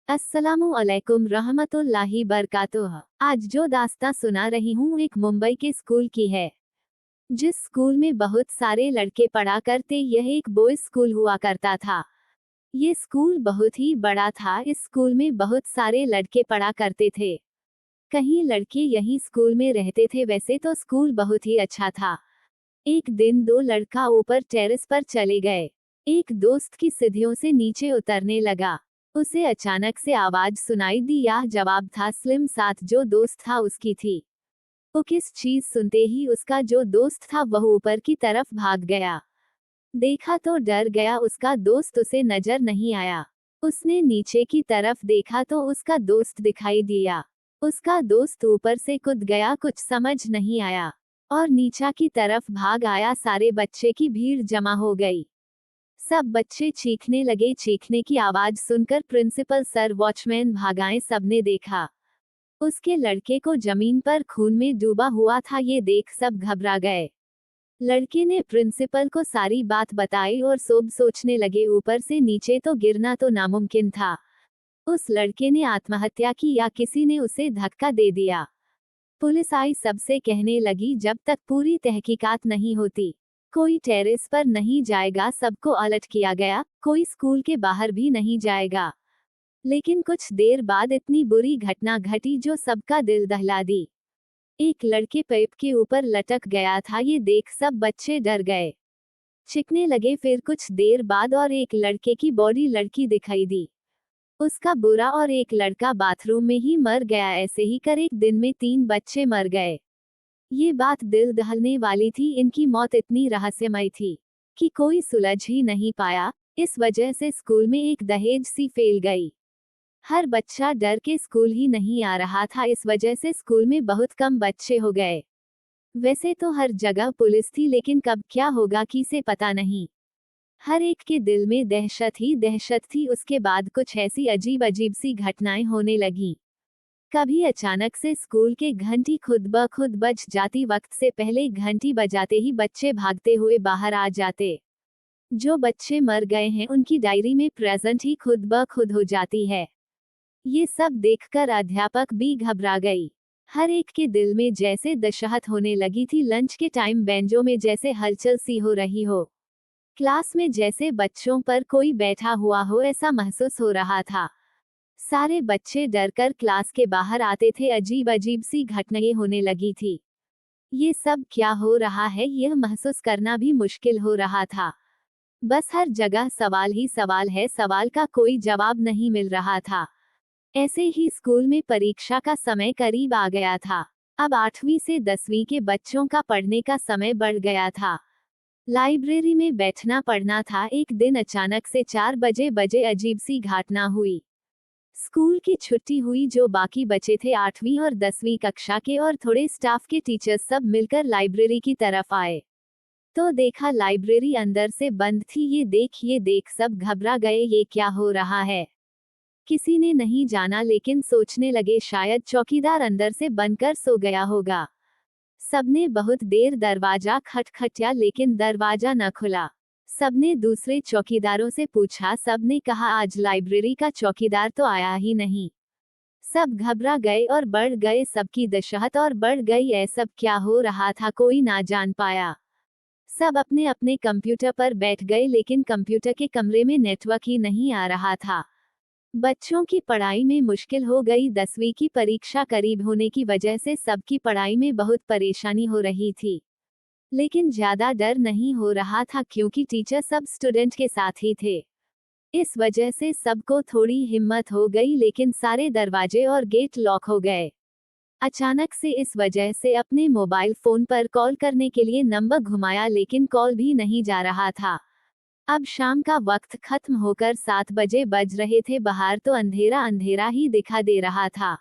अस्सलामु अलैकुम रहमतुल्लाहि बरकातुह। आज जो दास्तां सुना रही हूँ एक मुंबई के स्कूल की है। जिस स्कूल में बहुत सारे लड़के पढ़ा करते, यह एक बॉयज स्कूल हुआ करता था। ये स्कूल बहुत ही बड़ा था। इस स्कूल में बहुत सारे लड़के पढ़ा करते थे। कहीं लड़के यही स्कूल में रहते थे। वैसे तो स्कूल बहुत ही अच्छा था। एक दिन दो लड़का ऊपर टेरेस पर चले गए। एक दोस्त की सीढ़ियों से नीचे उतरने लगा। उसे अचानक से आवाज सुनाई दी। यह जवाब था स्लिम साथ जो दोस्त था उसकी थी। वो किस चीज सुनते ही उसका जो दोस्त था वह ऊपर की तरफ भाग गया। देखा तो डर गया। उसका दोस्त उसे नजर नहीं आया। उसने नीचे की तरफ देखा तो उसका दोस्त दिखाई दिया। उसका दोस्त ऊपर से कूद गया। कुछ समझ नहीं आया और नीचा की तरफ भाग आया। सारे बच्चे की भीड़ जमा हो गई। सब बच्चे चीखने लगे। चीखने की आवाज सुनकर प्रिंसिपल सर, वॉचमैन भाग आए। सबने देखा उसके लड़के को जमीन पर खून में डूबा हुआ था। ये देख सब घबरा गए। लड़के ने प्रिंसिपल को सारी बात बताई और सब सोचने लगे ऊपर से नीचे तो गिरना तो नामुमकिन था। उस लड़के ने आत्महत्या की या किसी ने उसे धक्का दे दिया। पुलिस आई, सबसे कहने लगी जब तक पूरी तहकीकात नहीं होती कोई टेरेस पर नहीं जाएगा। सबको अलर्ट किया गया, कोई स्कूल के बाहर भी नहीं जाएगा। लेकिन कुछ देर बाद इतनी बुरी घटना घटी जो सबका दिल दहला दी। एक लड़के पाइप के ऊपर लटक गया था। ये देख सब बच्चे डर गए, चीखने लगे। फिर कुछ देर बाद और एक लड़के की बॉडी लड़की दिखाई दी। उसका बुरा और एक लड़का बाथरूम में ही मर गया। ऐसे ही कर एक दिन में 3 बच्चे मर गए। ये बात दिल दहलने वाली थी। इनकी मौत इतनी रहस्यमय थी कि कोई सुलझ ही नहीं पाया। इस वजह से स्कूल में एक दहेज सी फैल गई। हर बच्चा डर के स्कूल ही नहीं आ रहा था। इस वजह से स्कूल में बहुत कम बच्चे हो गए। वैसे तो हर जगह पुलिस थी, लेकिन कब क्या होगा किसे पता नहीं। हर एक के दिल में दहशत ही दहशत थी। उसके बाद कुछ ऐसी अजीब अजीब सी घटनाएं होने लगीं। कभी अचानक से स्कूल के घंटी खुद ब खुद बज जाती। वक्त से पहले घंटी बजाते ही बच्चे भागते हुए बाहर आ जाते। जो बच्चे मर गए हैं उनकी डायरी में प्रेजेंट ही खुद ब खुद हो जाती है। ये सब देखकर अध्यापक भी घबरा गई। हर एक के दिल में जैसे दशहत होने लगी थी। लंच के टाइम बेंचों में जैसे हलचल सी हो रही हो। क्लास में जैसे बच्चों पर कोई बैठा हुआ हो, ऐसा महसूस हो रहा था। सारे बच्चे डरकर क्लास के बाहर आते थे। अजीब अजीब सी घटनाएं होने लगी थी। ये सब क्या हो रहा है, यह महसूस करना भी मुश्किल हो रहा था। बस हर जगह सवाल ही सवाल है। सवाल का कोई जवाब नहीं मिल रहा था। ऐसे ही स्कूल में परीक्षा का समय करीब आ गया था। अब 8वीं से 10वीं के बच्चों का पढ़ने का समय बढ़ गया था। लाइब्रेरी में बैठना पड़ना था। एक दिन अचानक से 4 बजे अजीब सी घटना हुई। स्कूल की छुट्टी हुई। जो बाकी बचे थे 8वीं और 10वीं कक्षा के और थोड़े स्टाफ के टीचर्स सब मिलकर लाइब्रेरी की तरफ आए तो देखा लाइब्रेरी अंदर से बंद थी। ये देख सब घबरा गए। ये क्या हो रहा है, किसी ने नहीं जाना, लेकिन सोचने लगे शायद चौकीदार अंदर से बनकर सो गया होगा। सबने बहुत देर दरवाजा खटखटाया, लेकिन दरवाजा न खुला। सबने दूसरे चौकीदारों से पूछा। सबने कहा आज लाइब्रेरी का चौकीदार तो आया ही नहीं। सब घबरा गए और बढ़ गए। सबकी दशहत और बढ़ गई। सब क्या हो रहा था कोई ना जान पाया। सब अपने अपने कंप्यूटर पर बैठ गए, लेकिन कंप्यूटर के कमरे में नेटवर्क ही नहीं आ रहा था। बच्चों की पढ़ाई में मुश्किल हो गई। 10वीं की परीक्षा करीब होने की वजह से सबकी पढ़ाई में बहुत परेशानी हो रही थी। लेकिन ज्यादा डर नहीं हो रहा था क्योंकि टीचर सब स्टूडेंट के साथ ही थे। इस वजह से सबको थोड़ी हिम्मत हो गई, लेकिन सारे दरवाजे और गेट लॉक हो गए। अचानक से इस वजह से अपने मोबाइल फोन पर कॉल करने के लिए नंबर घुमाया, लेकिन कॉल भी नहीं जा रहा था। अब शाम का वक्त खत्म होकर 7 बजे बज रहे थे। बाहर तो अंधेरा अंधेरा ही दिखा दे रहा था,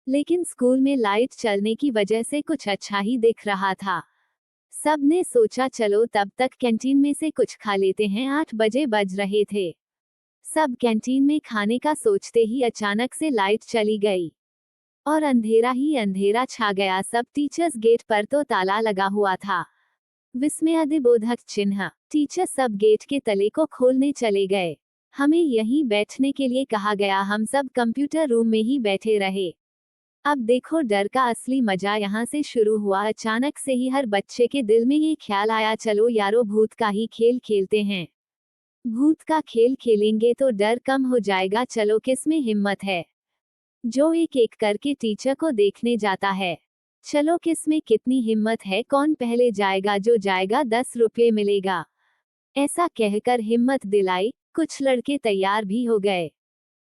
लेकिन स्कूल में लाइट चलने की वजह से कुछ अच्छा ही दिख रहा था। सब ने सोचा चलो तब तक कैंटीन में से कुछ खा लेते हैं। 8 बजे बज रहे थे। सब कैंटीन में खाने का सोचते ही अचानक से लाइट चली गई और अंधेरा ही अंधेरा छा गया। सब टीचर्स गेट पर तो ताला लगा हुआ था। विस्मयादिबोधक चिन्ह। टीचर सब गेट के तले को खोलने चले गए। हमें यहीं बैठने के लिए कहा गया, हम सब कंप्यूटर रूम में ही बैठे रहे। अब देखो डर का असली मजा यहाँ से शुरू हुआ। अचानक से ही हर बच्चे के दिल में ये ख्याल आया, चलो यारो भूत का ही खेल खेलते हैं। भूत का खेल खेलेंगे तो डर कम हो जाएगा। चलो किसमें हिम्मत है जो एक एक करके टीचर को देखने जाता है। चलो किसमें कितनी हिम्मत है, कौन पहले जाएगा, जो जाएगा 10 रुपये मिलेगा। ऐसा कहकर हिम्मत दिलाई, कुछ लड़के तैयार भी हो गए।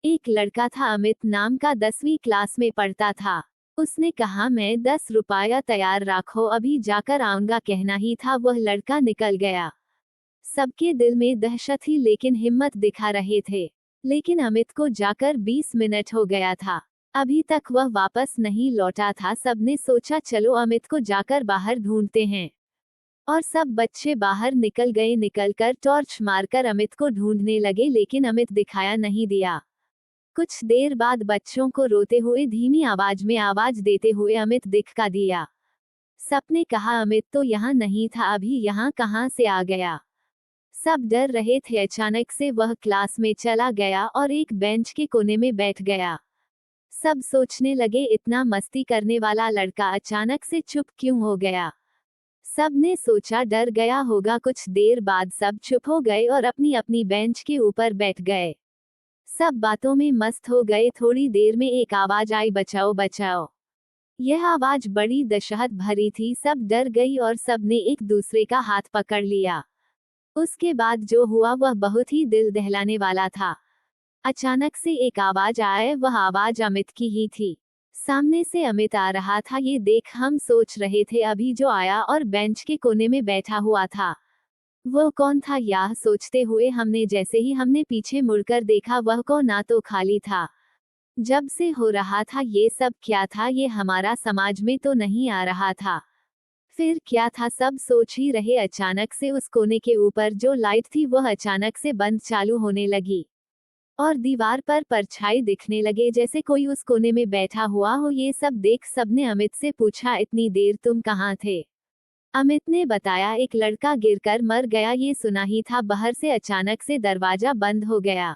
एक लड़का था अमित नाम का, 10वीं क्लास में पढ़ता था। उसने कहा मैं 10 रुपया तैयार रखो, अभी जाकर आऊंगा, कहना ही था वह लड़का निकल गया। सबके दिल में दहशत थी लेकिन हिम्मत दिखा रहे थे। लेकिन अमित को जाकर 20 मिनट हो गया था, अभी तक वह वापस नहीं लौटा था। सबने सोचा चलो अमित को जाकर बाहर ढूंढते हैं, और सब बच्चे बाहर निकल गए। निकलकर टॉर्च मारकर अमित को ढूंढने लगे लेकिन अमित दिखाया नहीं दिया। कुछ देर बाद बच्चों को रोते हुए धीमी आवाज में आवाज देते हुए अमित दिखा दिया। सबने कहा अमित तो यहाँ नहीं था, अभी यहाँ कहाँ से आ गया। सब डर रहे थे। अचानक से वह क्लास में चला गया और एक बेंच के कोने में बैठ गया। सब सोचने लगे इतना मस्ती करने वाला लड़का अचानक से चुप क्यों हो गया। सब ने सोचा डर गया होगा। कुछ देर बाद सब चुप हो गए और अपनी अपनी बेंच के ऊपर बैठ गए। सब बातों में मस्त हो गए। थोड़ी देर में एक आवाज आई, बचाओ बचाओ। यह आवाज बड़ी दहशत भरी थी। सब डर गई और सब ने एक दूसरे का हाथ पकड़ लिया। उसके बाद जो हुआ वह बहुत ही दिल दहलाने वाला था। अचानक से एक आवाज आए, वह आवाज अमित की ही थी। सामने से अमित आ रहा था। ये देख हम सोच रहे थे अभी जो आया और बेंच के कोने में बैठा हुआ था वो कौन था। यह सोचते हुए हमने जैसे ही हमने पीछे मुड़कर देखा वह कोना तो खाली था। जब से हो रहा था ये सब क्या था, ये हमारा समाज में तो नहीं आ रहा था। फिर क्या था सब सोच ही रहे। अचानक से उस कोने के ऊपर जो लाइट थी वह अचानक से बंद चालू होने लगी और दीवार पर परछाई दिखने लगे जैसे कोई उस कोने में बैठा हुआ हो। ये सब देख सबने अमित से पूछा इतनी देर तुम कहाँ थे। अमित ने बताया एक लड़का गिरकर मर गया, ये सुना ही था। बाहर से अचानक से दरवाजा बंद हो गया।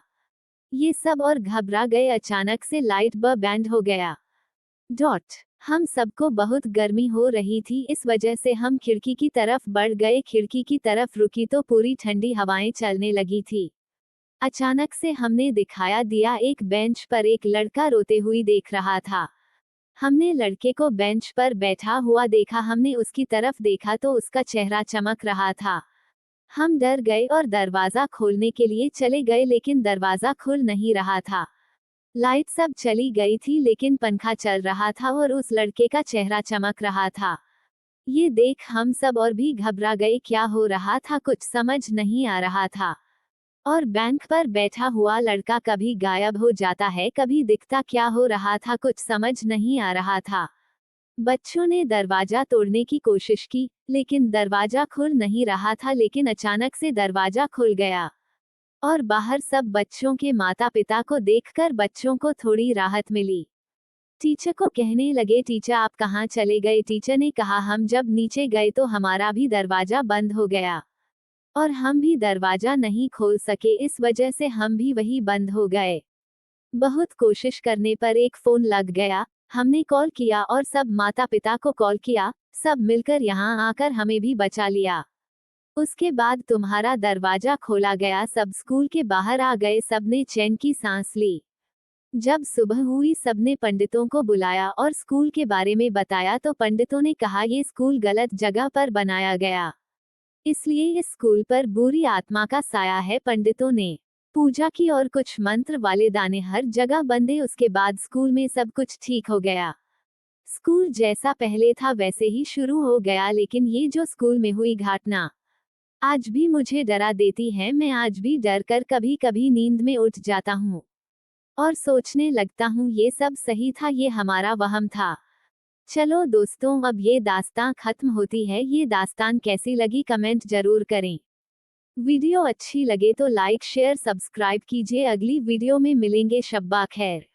ये सब और घबरा गए। अचानक से लाइट बंद हो गया। हम सबको बहुत गर्मी हो रही थी, इस वजह से हम खिड़की की तरफ बढ़ गए। खिड़की की तरफ रुकी तो पूरी ठंडी हवाएं चलने लगी थी। अचानक से हमने दिखाया दिया एक बेंच पर एक लड़का रोते हुए देख रहा था। हमने लड़के को बेंच पर बैठा हुआ देखा। हमने उसकी तरफ देखा तो उसका चेहरा चमक रहा था। हम डर गए और दरवाजा खोलने के लिए चले गए लेकिन दरवाजा खुल नहीं रहा था। लाइट सब चली गई थी लेकिन पंखा चल रहा था और उस लड़के का चेहरा चमक रहा था। ये देख हम सब और भी घबरा गए। क्या हो रहा था कुछ समझ नहीं आ रहा था। और बैंक पर बैठा हुआ लड़का कभी गायब हो जाता है, कभी दिखता, क्या हो रहा था कुछ समझ नहीं आ रहा था। बच्चों ने दरवाजा तोड़ने की कोशिश की लेकिन दरवाजा खुल नहीं रहा था। लेकिन अचानक से दरवाजा खुल गया और बाहर सब बच्चों के माता पिता को देखकर बच्चों को थोड़ी राहत मिली। टीचर को कहने लगे टीचर आप कहाँ चले गए। टीचर ने कहा हम जब नीचे गए तो हमारा भी दरवाजा बंद हो गया और हम भी दरवाजा नहीं खोल सके, इस वजह से हम भी वही बंद हो गए। बहुत कोशिश करने पर एक फोन लग गया। हमने कॉल किया और सब माता पिता को कॉल किया। सब मिलकर यहाँ आकर हमें भी बचा लिया। उसके बाद तुम्हारा दरवाजा खोला गया। सब स्कूल के बाहर आ गए। सबने चैन की सांस ली। जब सुबह हुई सबने पंडितों को बुलाया और स्कूल के बारे में बताया तो पंडितों ने कहा ये स्कूल गलत जगह पर बनाया गया, इसलिए इस स्कूल पर बुरी आत्मा का साया है। पंडितों ने पूजा की और कुछ मंत्र वाले दाने हर जगह बंधे। उसके बाद स्कूल में सब कुछ ठीक हो गया। स्कूल जैसा पहले था वैसे ही शुरू हो गया। लेकिन ये जो स्कूल में हुई घटना आज भी मुझे डरा देती है। मैं आज भी डर कर कभी कभी नींद में उठ जाता हूँ और सोचने लगता हूँ ये सब सही था, ये हमारा वहम था। चलो दोस्तों अब ये दास्तान खत्म होती है। ये दास्तान कैसी लगी कमेंट जरूर करें। वीडियो अच्छी लगे तो लाइक शेयर सब्सक्राइब कीजिए। अगली वीडियो में मिलेंगे। शब्बा खैर।